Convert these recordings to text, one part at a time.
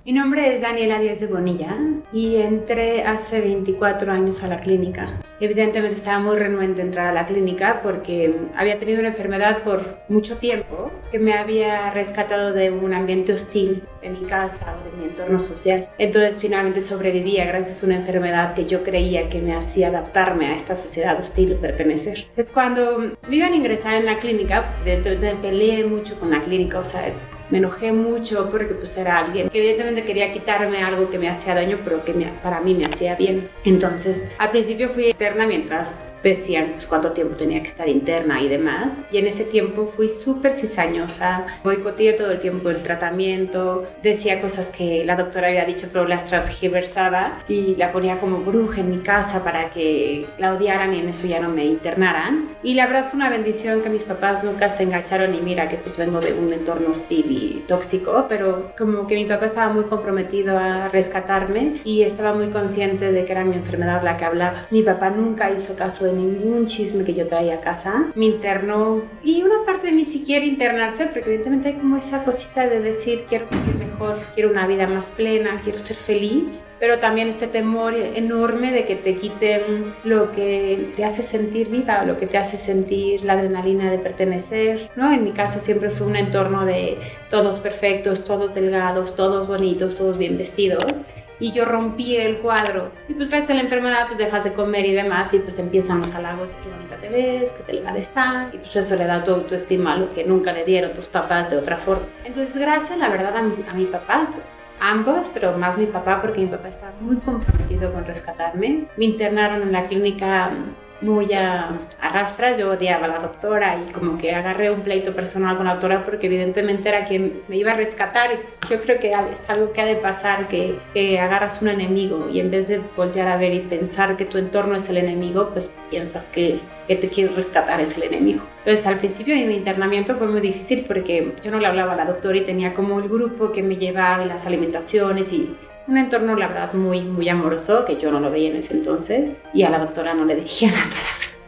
Mi nombre es Daniela Díaz de Bonilla y entré hace 24 años a la clínica. Evidentemente estaba muy renuente a entrar a la clínica porque había tenido una enfermedad por mucho tiempo que me había rescatado de un ambiente hostil de mi casa o de mi entorno social. Entonces finalmente sobrevivía gracias a una enfermedad que yo creía que me hacía adaptarme a esta sociedad hostil o pertenecer. Es cuando me iban a ingresar en la clínica, pues evidentemente me peleé mucho con la clínica, o sea, me enojé mucho porque pues era alguien que evidentemente quería quitarme algo que me hacía daño, pero que para mí me hacía bien. Entonces, al principio fui externa mientras decían pues cuánto tiempo tenía que estar interna y demás. Y en ese tiempo fui súper cizañosa, boicoteé todo el tiempo el tratamiento, decía cosas que la doctora había dicho pero las transgiversaba y la ponía como bruja en mi casa para que la odiaran y en eso ya no me internaran. Y la verdad fue una bendición que mis papás nunca se engancharon y mira que pues vengo de un entorno hostil y tóxico, pero como que mi papá estaba muy comprometido a rescatarme y estaba muy consciente de que era mi enfermedad la que hablaba. Mi papá nunca hizo caso de ningún chisme que yo traía a casa, me internó y una parte de mí sí quiere internarse porque evidentemente hay como esa cosita de decir quiero vivir mejor, quiero una vida más plena, quiero ser feliz, pero también este temor enorme de que te quiten lo que te hace sentir viva o lo que te hace sentir la adrenalina de pertenecer, ¿no? En mi casa siempre fue un entorno de todos perfectos, todos delgados, todos bonitos, todos bien vestidos. Y yo rompí el cuadro. Y pues gracias a la enfermedad pues dejas de comer y demás y pues empiezan los halagos de qué bonita te ves, qué delgada estás. Y pues eso le da tu autoestima a lo que nunca le dieron tus papás de otra forma. Entonces gracias la verdad a mis papás, ambos, pero más mi papá porque mi papá estaba muy comprometido con rescatarme. Me internaron en la clínica muy a rastras, yo odiaba a la doctora y como que agarré un pleito personal con la doctora porque evidentemente era quien me iba a rescatar y yo creo que es algo que ha de pasar, que agarras un enemigo y en vez de voltear a ver y pensar que tu entorno es el enemigo, pues piensas que te quiere rescatar es el enemigo. Entonces al principio de mi internamiento fue muy difícil porque yo no le hablaba a la doctora y tenía como el grupo que me llevaba en las alimentaciones y un entorno, la verdad, muy, muy amoroso, que yo no lo veía en ese entonces, y a la doctora no le dirigía la palabra,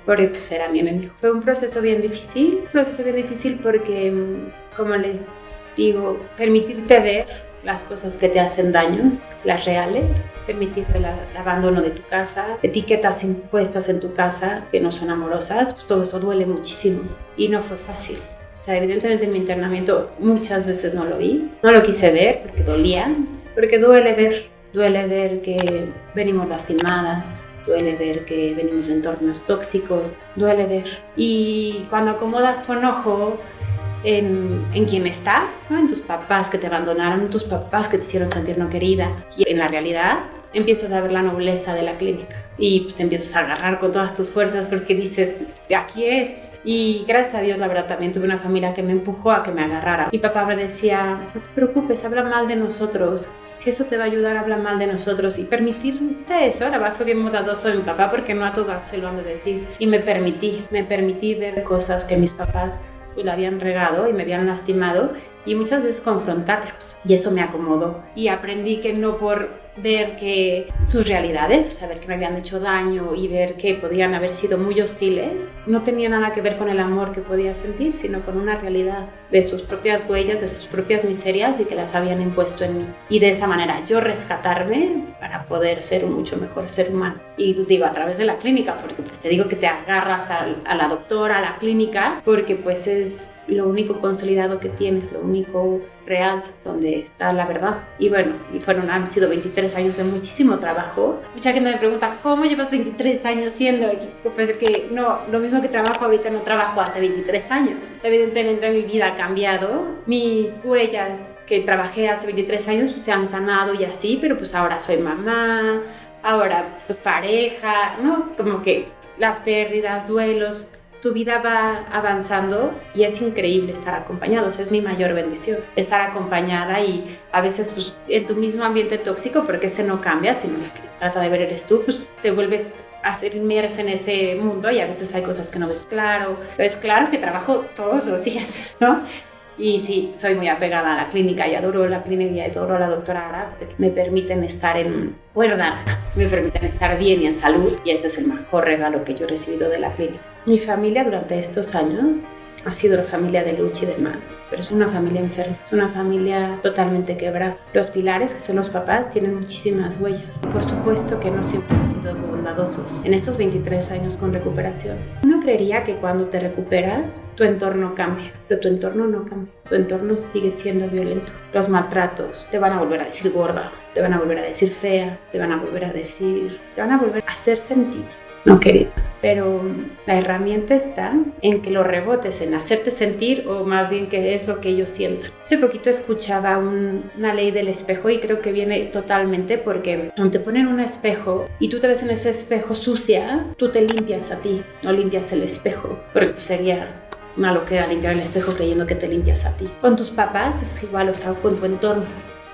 porque pues era mi enemigo. Fue un proceso bien difícil porque, como les digo, permitirte ver las cosas que te hacen daño, las reales, permitirte el abandono de tu casa, etiquetas impuestas en tu casa que no son amorosas, pues todo eso duele muchísimo y no fue fácil. O sea, evidentemente en mi internamiento muchas veces no lo vi, no lo quise ver porque dolía, porque duele ver que venimos lastimadas, duele ver que venimos de entornos tóxicos, duele ver. Y cuando acomodas tu enojo en quien está, ¿no? En tus papás que te abandonaron, en tus papás que te hicieron sentir no querida, y en la realidad empiezas a ver la nobleza de la clínica y pues empiezas a agarrar con todas tus fuerzas porque dices, de aquí es. Y gracias a Dios, la verdad, también tuve una familia que me empujó a que me agarrara. Mi papá me decía, no te preocupes, habla mal de nosotros. Si eso te va a ayudar, habla mal de nosotros. Y permitirte eso, la verdad fue bien bondadoso de mi papá porque no a todas se lo han de decir. Y me permití ver cosas que mis papás le habían regado y me habían lastimado y muchas veces confrontarlos. Y eso me acomodó. Y aprendí que no por ver que sus realidades, o sea, ver que me habían hecho daño y ver que podían haber sido muy hostiles, no tenía nada que ver con el amor que podía sentir, sino con una realidad de sus propias huellas, de sus propias miserias y que las habían impuesto en mí. Y de esa manera yo rescatarme para poder ser un mucho mejor ser humano. Y digo, a través de la clínica, porque pues te digo que te agarras a la doctora, a la clínica, porque pues es lo único consolidado que tienes, lo único real, donde está la verdad. Y bueno, han sido 23 años de muchísimo trabajo. Mucha gente me pregunta, ¿cómo llevas 23 años siendo? Pues que no, lo mismo que trabajo ahorita no trabajo hace 23 años. Evidentemente mi vida ha cambiado. Mis huellas que trabajé hace 23 años pues se han sanado y así, pero pues ahora soy mamá, ahora pues pareja, ¿no? Como que las pérdidas, duelos, tu vida va avanzando y es increíble estar acompañado. O sea, es mi mayor bendición, estar acompañada y a veces pues, en tu mismo ambiente tóxico, porque ese no cambia, sino que trata de ver eres tú, pues te vuelves a ser inmersa en ese mundo y a veces hay cosas que no ves claro. Pero es claro que trabajo todos los días, ¿no? Y sí, soy muy apegada a la clínica y adoro la clínica y adoro a la doctora Ara, porque me permiten estar en cuerda, me permiten estar bien y en salud, y ese es el mejor regalo que yo he recibido de la clínica. Mi familia durante estos años ha sido la familia de lucha y demás, pero es una familia enferma, es una familia totalmente quebrada. Los pilares, que son los papás, tienen muchísimas huellas. Por supuesto que no siempre han sido bondadosos en estos 23 años con recuperación. Uno creería que cuando te recuperas, tu entorno cambia, pero tu entorno no cambia. Tu entorno sigue siendo violento. Los maltratos, te van a volver a decir gorda, te van a volver a decir fea, te van a volver a hacer sentir no querida. Pero la herramienta está en que lo rebotes, en hacerte sentir, o más bien que es lo que ellos sientan. Hace poquito escuchaba una ley del espejo y creo que viene totalmente porque cuando te ponen un espejo y tú te ves en ese espejo sucia, tú te limpias a ti, no limpias el espejo, porque pues sería una loquera limpiar el espejo creyendo que te limpias a ti. Con tus papás es igual, o sea, con tu entorno.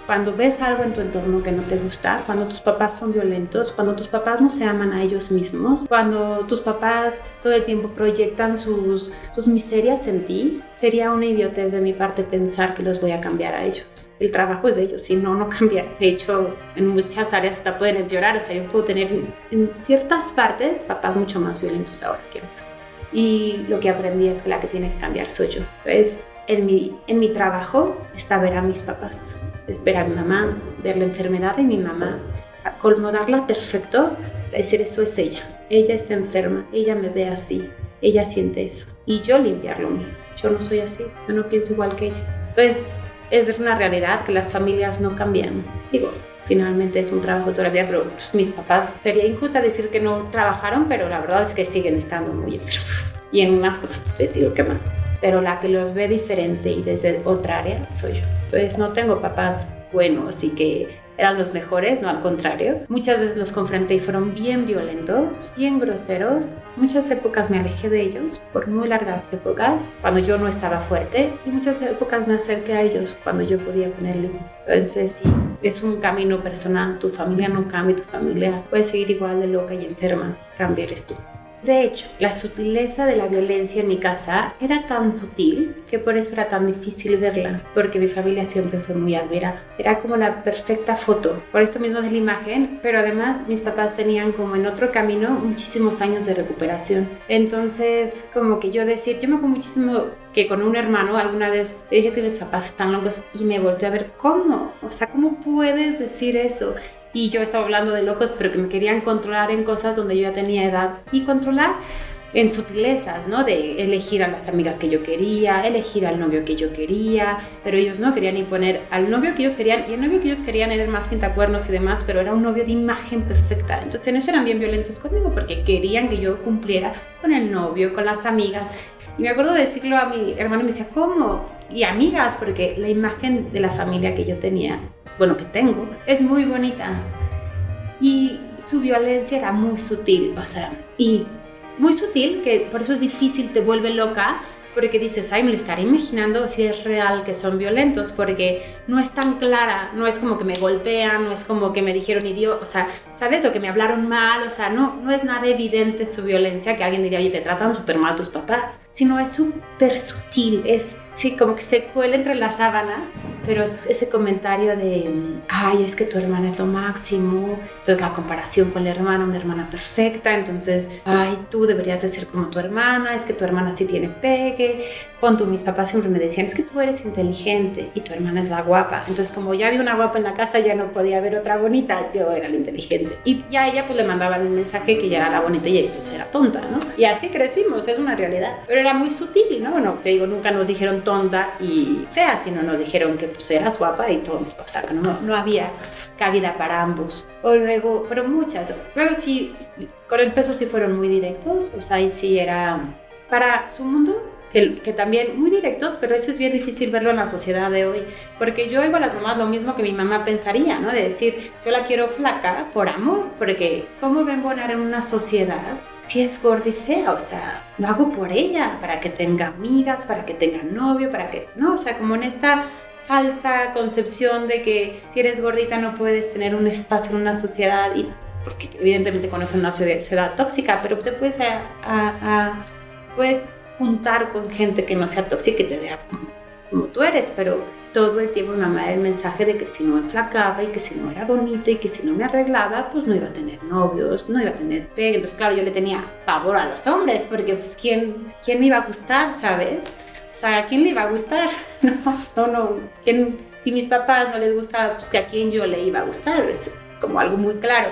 Cuando ves algo en tu entorno que no te gusta, cuando tus papás son violentos, cuando tus papás no se aman a ellos mismos, cuando tus papás todo el tiempo proyectan sus miserias en ti, sería una idiotez de mi parte pensar que los voy a cambiar a ellos. El trabajo es de ellos, si no, no cambian. De hecho, en muchas áreas hasta pueden empeorar. O sea, yo puedo tener en ciertas partes papás mucho más violentos ahora que antes. Y lo que aprendí es que la que tiene que cambiar soy yo. Entonces, en mi trabajo está ver a mis papás, es ver a mi mamá, ver la enfermedad de mi mamá, acomodarla perfecto, decir eso es ella está enferma, ella me ve así, ella siente eso, y yo limpiarlo mío. Yo no soy así, yo no pienso igual que ella. Entonces es una realidad que las familias no cambian. Digo, finalmente es un trabajo todavía, pero pues, mis papás, sería injusto decir que no trabajaron, pero la verdad es que siguen estando muy enfermos. Y en unas cosas les digo que más. Pero la que los ve diferente y desde otra área soy yo. Entonces no tengo papás buenos y que eran los mejores, no, al contrario. Muchas veces los confronté y fueron bien violentos, bien groseros. Muchas épocas me alejé de ellos, por muy largas épocas, cuando yo no estaba fuerte. Y muchas épocas me acerqué a ellos cuando yo podía poner límites. Entonces sí, es un camino personal. Tu familia no cambia, tu familia puede seguir igual de loca y enferma. Cambia eres tú. De hecho, la sutileza de la violencia en mi casa era tan sutil que por eso era tan difícil verla, porque mi familia siempre fue muy admirada. Era como la perfecta foto, por esto mismo es la imagen, pero además mis papás tenían como en otro camino muchísimos años de recuperación. Entonces, como que yo me acuerdo muchísimo que con un hermano alguna vez le dije que mis papás están locos y me volteé a ver, ¿cómo? O sea, ¿cómo puedes decir eso? Y yo estaba hablando de locos, pero que me querían controlar en cosas donde yo ya tenía edad. Y controlar en sutilezas, ¿no? De elegir a las amigas que yo quería, elegir al novio que yo quería. Pero ellos no querían imponer al novio que ellos querían. Y el novio que ellos querían era el más pintacuernos y demás, pero era un novio de imagen perfecta. Entonces en eso eran bien violentos conmigo porque querían que yo cumpliera con el novio, con las amigas. Y me acuerdo de decirlo a mi hermano y me decía, ¿cómo? Y amigas, porque la imagen de la familia que yo tenía, bueno, que tengo, es muy bonita. Y su violencia era muy sutil, o sea, y muy sutil, que por eso es difícil, te vuelve loca, porque dices, ay, me lo estaré imaginando si es real que son violentos, porque no es tan clara, no es como que me golpean, no es como que me dijeron idiota, o sea, ¿sabes? O que me hablaron mal, o sea, no es nada evidente su violencia, que alguien diría, oye, te tratan súper mal tus papás, sino es súper sutil, es, sí, como que se cuela entre las sábanas, pero es ese comentario de, ay, es que tu hermana es lo máximo, entonces la comparación con la hermana, una hermana perfecta, entonces, ay, tú deberías de ser como tu hermana, es que tu hermana sí tiene pegue, mis papás siempre me decían, es que tú eres inteligente y tu hermana es la guapa, entonces como ya había una guapa en la casa, ya no podía haber otra bonita, yo era la inteligente, y ya a ella pues le mandaban un mensaje que ya era la bonita y entonces era tonta, ¿no? Y así crecimos, es una realidad, pero era muy sutil, ¿no? Bueno, te digo, nunca nos dijeron tonta y fea, sino nos dijeron que pues eras guapa y tonta, o sea, que no había cabida para ambos. O luego, pero muchas, luego sí, con el peso sí fueron muy directos, o sea, y sí era para su mundo, que también muy directos, pero eso es bien difícil verlo en la sociedad de hoy, porque yo oigo a las mamás lo mismo que mi mamá pensaría, ¿no? De decir, yo la quiero flaca por amor, porque ¿cómo ven poner en una sociedad si es gorda y fea? O sea, lo hago por ella, para que tenga amigas, para que tenga novio, para que, no, o sea, como en esta falsa concepción de que si eres gordita no puedes tener un espacio en una sociedad, y porque evidentemente conocen una sociedad tóxica, pero te puedes puedes juntar con gente que no sea tóxica y te vea como tú eres, pero todo el tiempo mi mamá era el mensaje de que si no enflacaba y que si no era bonita y que si no me arreglaba, pues no iba a tener novios, no iba a tener pegue. Entonces, claro, yo le tenía pavor a los hombres porque, pues, ¿quién me iba a gustar, sabes? O sea, ¿a quién le iba a gustar? No. Si mis papás no les gustaba, pues que a quién yo le iba a gustar. Es como algo muy claro.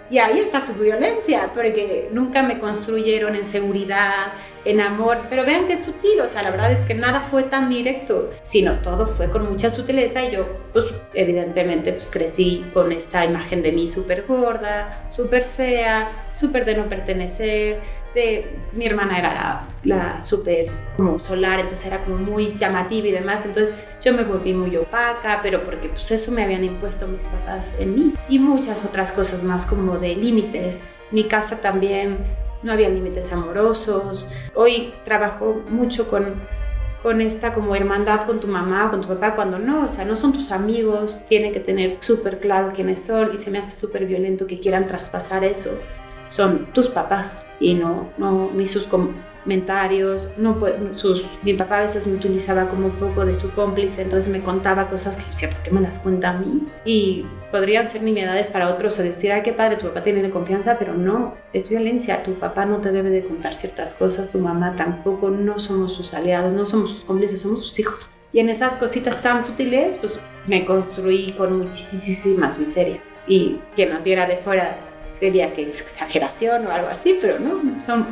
Y ahí está su violencia, porque nunca me construyeron en seguridad, en amor. Pero vean que es sutil, o sea, la verdad es que nada fue tan directo, sino todo fue con mucha sutileza. Y yo, pues, evidentemente, pues crecí con esta imagen de mí súper gorda, súper fea, súper de no pertenecer. Mi hermana era la súper como solar, entonces era como muy llamativa y demás. Entonces yo me volví muy opaca, pero porque pues eso me habían impuesto mis papás en mí. Y muchas otras cosas más como de límites. En mi casa también no había límites amorosos. Hoy trabajo mucho con esta como hermandad con tu mamá o con tu papá, cuando no, o sea, no son tus amigos, tienen que tener súper claro quiénes son, y se me hace súper violento que quieran traspasar eso. Son tus papás y no ni sus comentarios, mi papá a veces me utilizaba como un poco de su cómplice, entonces me contaba cosas que yo decía, ¿por qué me las cuenta a mí? Y podrían ser nimiedades para otros o decir, ay, qué padre, tu papá tiene confianza, pero no, es violencia. Tu papá no te debe de contar ciertas cosas, tu mamá tampoco, no somos sus aliados, no somos sus cómplices, somos sus hijos. Y en esas cositas tan sutiles, pues me construí con muchísimas miserias. Y quien nos viera de fuera creería que es exageración o algo así, pero no, son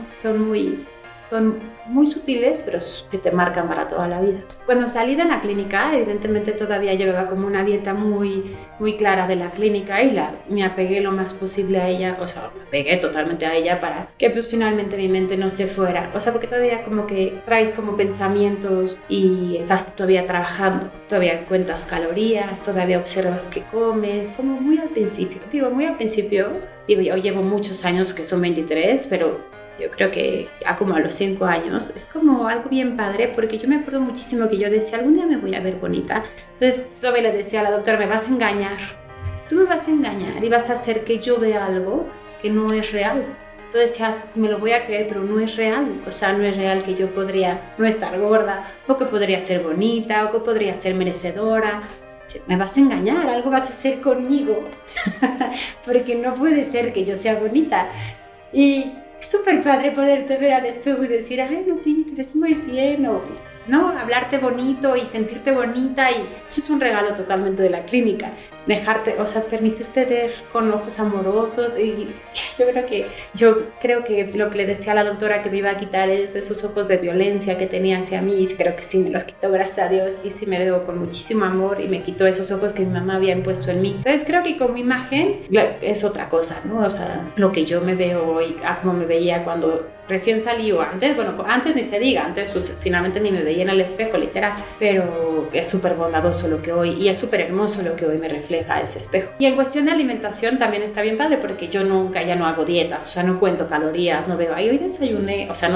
muy sutiles, pero que te marcan para toda la vida. Cuando salí de la clínica, evidentemente todavía llevaba como una dieta muy, muy clara de la clínica y me apegué lo más posible a ella, o sea, me apegué totalmente a ella para que pues finalmente mi mente no se fuera, o sea, porque todavía como que traes como pensamientos y estás todavía trabajando, todavía cuentas calorías, todavía observas qué comes, como muy al principio, yo llevo muchos años, que son 23, pero yo creo que ya como a los 5 años es como algo bien padre, porque yo me acuerdo muchísimo que yo decía, algún día me voy a ver bonita. Entonces todavía le decía a la doctora, me vas a engañar, tú me vas a engañar y vas a hacer que yo vea algo que no es real. Entonces ya me lo voy a creer, pero no es real. O sea, no es real que yo podría no estar gorda, o que podría ser bonita, o que podría ser merecedora. Me vas a engañar, algo vas a hacer conmigo, porque no puede ser que yo sea bonita. Y es súper padre poderte ver al espejo y decir, ay, no, sí, te ves muy bien, o no, hablarte bonito y sentirte bonita, y eso es un regalo totalmente de la clínica. Dejarte, o sea, permitirte ver con ojos amorosos. Y yo creo que lo que le decía a la doctora que me iba a quitar es esos ojos de violencia que tenía hacia mí, y creo que sí me los quitó, gracias a Dios, y sí me veo con muchísimo amor y me quitó esos ojos que mi mamá había impuesto en mí. Entonces creo que como imagen es otra cosa, ¿no? O sea, lo que yo me veo hoy a como me veía cuando recién salí, o antes, bueno, antes ni se diga, antes pues finalmente ni me veía en el espejo, literal, pero es súper bondadoso lo que hoy, y es súper hermoso lo que hoy me refleja ese espejo. Y en cuestión de alimentación también está bien padre, porque yo ya no hago dietas, o sea, no cuento calorías, no veo, ay, hoy desayuné, o sea,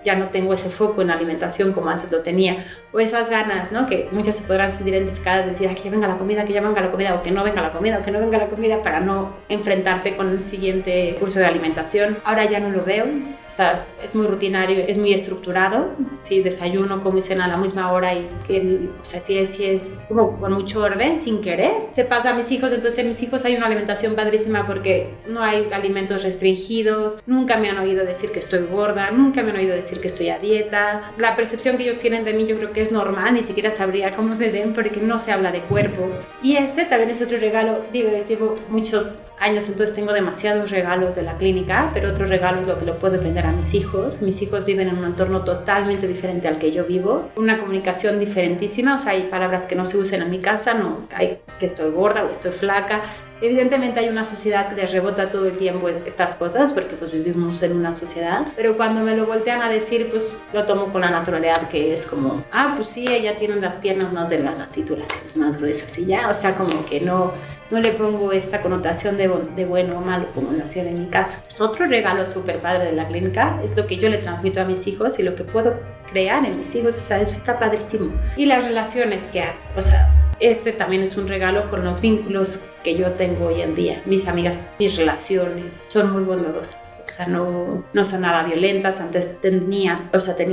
ya no tengo ese foco en la alimentación como antes lo tenía, o esas ganas, ¿no? Que muchas se podrán sentir identificadas, de decir, ay, que ya venga la comida, que ya venga la comida, o que no venga la comida, o que no venga la comida, para no enfrentarte con el siguiente curso de alimentación. Ahora ya no lo veo, o sea, es muy rutinario, es muy estructurado, sí, desayuno, como y cena a la misma hora, y que, o sea, sí es como con mucho orden, sin querer. Se pasa a mis hijos, entonces en mis hijos hay una alimentación padrísima porque no hay alimentos restringidos, nunca me han oído decir que estoy gorda, nunca me han oído decir que estoy a dieta. La percepción que ellos tienen de mí yo creo que es normal, ni siquiera sabría cómo me ven porque no se habla de cuerpos. Y ese también es otro regalo, digo, yo llevo muchos años, entonces tengo demasiados regalos de la clínica, pero otro regalo es lo que lo puedo aprender a mis hijos. Mis hijos viven en un entorno totalmente diferente al que yo vivo, una comunicación diferentísima, o sea, hay palabras que no se usan en mi casa, no hay que estoy gorda o estoy flaca. Evidentemente hay una sociedad que les rebota todo el tiempo estas cosas, porque pues vivimos en una sociedad, pero cuando me lo voltean a decir, pues lo tomo con la naturalidad que es, como, ah, pues sí, ella tiene las piernas más delgadas y tú las tienes más gruesas, y ya, o sea, como que no le pongo esta connotación de bueno o malo como lo hacía en mi casa. Pues otro regalo súper padre de la clínica es lo que yo le transmito a mis hijos y lo que puedo crear en mis hijos, o sea, eso está padrísimo. Y las relaciones que hago, o sea, este también es un regalo con los vínculos que yo tengo hoy en día. Mis amigas, mis relaciones son muy bondadosas, o sea, no son nada violentas. Antes tenía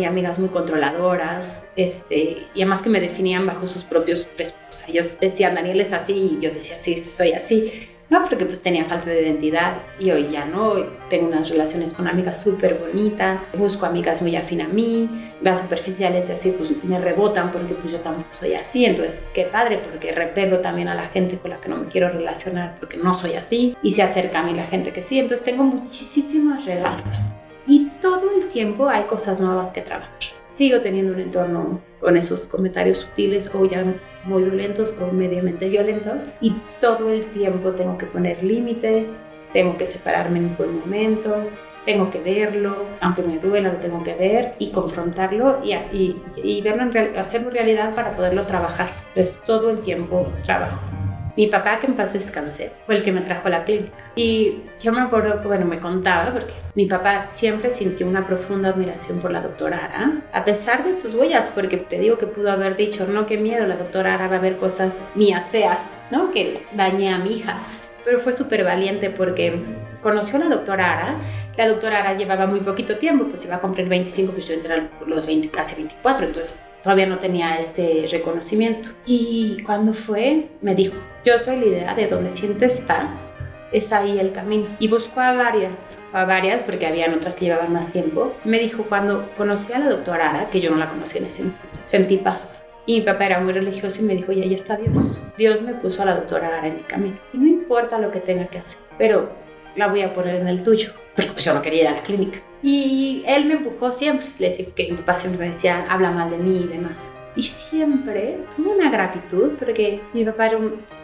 amigas muy controladoras, y además que me definían bajo sus propios, o sea, ellos decían, Daniel es así, y yo decía, sí, soy así. No, porque pues tenía falta de identidad y hoy ya no. Hoy tengo unas relaciones con amigas súper bonitas, busco amigas muy afín a mí, las superficiales y así pues me rebotan porque pues yo tampoco soy así. Entonces qué padre, porque repelo también a la gente con la que no me quiero relacionar porque no soy así, y se acerca a mí la gente que sí. Entonces tengo muchísimos regalos y todo el tiempo hay cosas nuevas que trabajar. Sigo teniendo un entorno con esos comentarios sutiles o ya muy violentos o mediamente violentos, y todo el tiempo tengo que poner límites, tengo que separarme en un buen momento, tengo que verlo, aunque me duela lo tengo que ver y confrontarlo y verlo hacerlo realidad para poderlo trabajar. Entonces todo el tiempo trabajo. Mi papá, que en paz descanse, fue el que me trajo a la clínica. Y yo me acuerdo que, me contaba, porque mi papá siempre sintió una profunda admiración por la doctora Ara, a pesar de sus huellas, porque te digo que pudo haber dicho, no, qué miedo, la doctora Ara va a ver cosas mías feas, ¿no? Que dañé a mi hija. Pero fue súper valiente porque conoció a la doctora Ara. La doctora Ara llevaba muy poquito tiempo, pues iba a cumplir 25, pues yo entré a los 20, casi 24, entonces todavía no tenía este reconocimiento. Y cuando fue, me dijo, yo soy la idea de donde sientes paz, es ahí el camino. Y buscó a varias, porque habían otras que llevaban más tiempo. Me dijo, cuando conocí a la doctora Ara, que yo no la conocía en ese entonces, sentí paz. Y mi papá era muy religioso y me dijo, y ahí está Dios. Dios me puso a la doctora Ara en mi camino. Y no importa lo que tenga que hacer, pero la voy a poner en el tuyo. Porque pues yo no quería ir a la clínica. Y él me empujó siempre. Le decía que mi papá siempre me decía, habla mal de mí y demás. Y siempre tuve una gratitud, porque mi papá era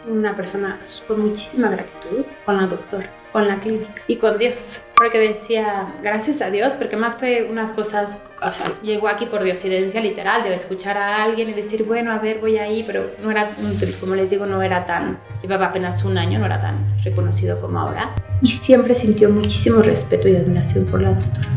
una persona con muchísima gratitud con la doctora, con la clínica y con Dios. Porque decía, gracias a Dios, porque más fue unas cosas, o sea, llegó aquí por diosidencia literal, de escuchar a alguien y decir, bueno, a ver, voy ahí, pero no era, como les digo, no era tan, llevaba apenas un año, no era tan reconocido como ahora. Y siempre sintió muchísimo respeto y admiración por la doctora.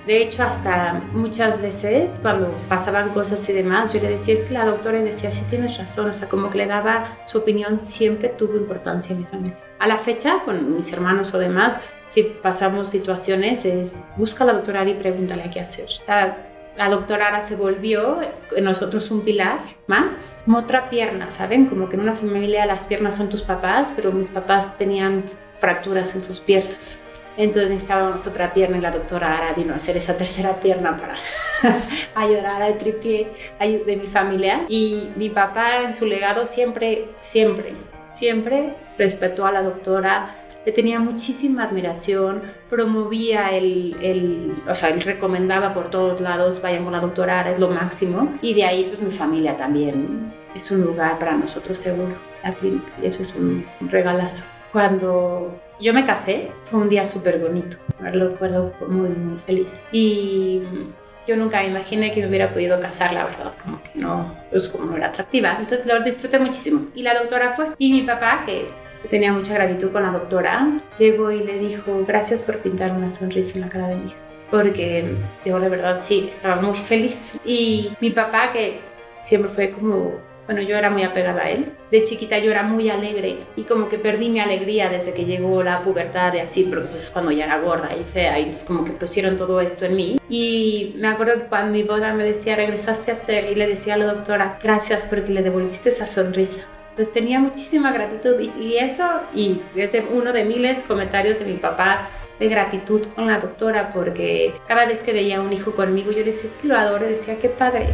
De hecho, hasta muchas veces cuando pasaban cosas y demás, yo le decía, es que la doctora, y decía, sí tienes razón, o sea, como que le daba su opinión, siempre tuvo importancia en mi familia. A la fecha, con mis hermanos o demás, si pasamos situaciones, es busca a la doctora Ara y pregúntale a qué hacer. O sea, la doctora Ara se volvió en nosotros un pilar más, como otra pierna, ¿saben? Como que en una familia las piernas son tus papás, pero mis papás tenían fracturas en sus piernas. Entonces necesitábamos otra pierna y la doctora Ara vino a hacer esa tercera pierna para ayudar al tripié de mi familia. Y mi papá en su legado siempre respetó a la doctora, le tenía muchísima admiración, promovía él recomendaba por todos lados, vayan con la doctora Ara, es lo máximo. Y de ahí pues mi familia también es un lugar para nosotros seguro, la clínica, y eso es un regalazo. Cuando yo me casé, fue un día súper bonito, lo recuerdo muy, muy feliz. Y yo nunca me imaginé que me hubiera podido casar, la verdad, como que no, pues como no era atractiva. Entonces lo disfruté muchísimo. Y la doctora fue. Y mi papá, que tenía mucha gratitud con la doctora, llegó y le dijo, gracias por pintar una sonrisa en la cara de mi hija. Porque yo de verdad sí, estaba muy feliz. Y mi papá, que siempre fue como... Bueno, yo era muy apegada a él. De chiquita yo era muy alegre y como que perdí mi alegría desde que llegó la pubertad y así, pero pues cuando ya era gorda y fea, y entonces como que pusieron todo esto en mí. Y me acuerdo que cuando mi boda me decía, regresaste a ser, y le decía a la doctora, gracias porque le devolviste esa sonrisa. Entonces tenía muchísima gratitud y eso, y es uno de miles comentarios de mi papá de gratitud con la doctora, porque cada vez que veía a un hijo conmigo yo decía, es que lo adoro, y decía, qué padre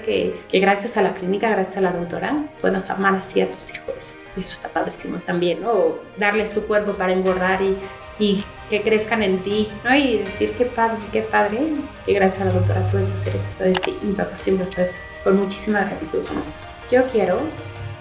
que gracias a la clínica, gracias a la doctora puedas amar así a tus hijos. Y eso está padrísimo también, ¿no? O darles tu cuerpo para engordar y que crezcan en ti, ¿no? Y decir, qué padre que gracias a la doctora puedes hacer esto. Entonces sí, mi papá siempre fue con muchísima gratitud con la doctora. Yo quiero,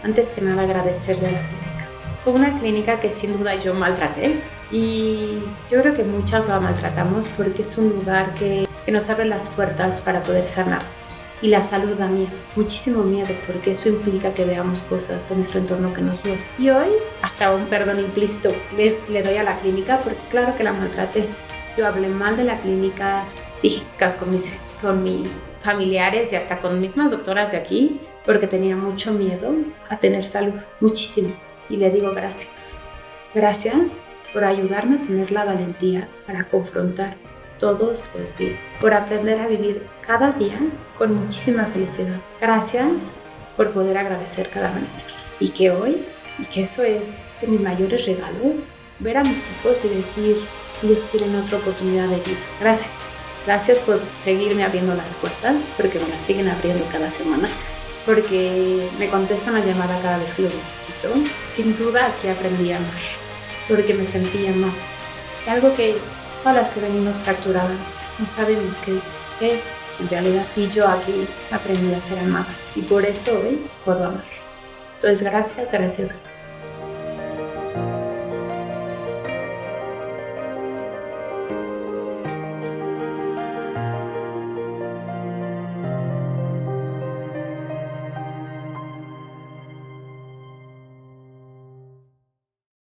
antes que nada, agradecerle a la clínica. Fue una clínica que sin duda yo maltraté, y yo creo que muchas la maltratamos porque es un lugar que nos abre las puertas para poder sanarnos. Y la salud da miedo, muchísimo miedo, porque eso implica que veamos cosas en nuestro entorno que nos duelen. Y hoy hasta un perdón implícito le doy a la clínica, porque claro que la maltraté. Yo hablé mal de la clínica, dije con mis familiares y hasta con mismas doctoras de aquí, porque tenía mucho miedo a tener salud, muchísimo. Y le digo gracias. Gracias por ayudarme a tener la valentía para confrontar todos los días, por aprender a vivir cada día con muchísima felicidad. Gracias por poder agradecer cada amanecer. Y que hoy, y que eso es de mis mayores regalos, ver a mis hijos y decir, ellos tienen otra oportunidad de vida. Gracias. Gracias por seguirme abriendo las puertas, porque me las siguen abriendo cada semana, porque me contestan la llamada cada vez que lo necesito. Sin duda aquí aprendí a amar, porque me sentí amada. Algo que todas las que venimos fracturadas no sabemos qué es en realidad. Y yo aquí aprendí a ser amada y por eso hoy puedo amar. Entonces gracias.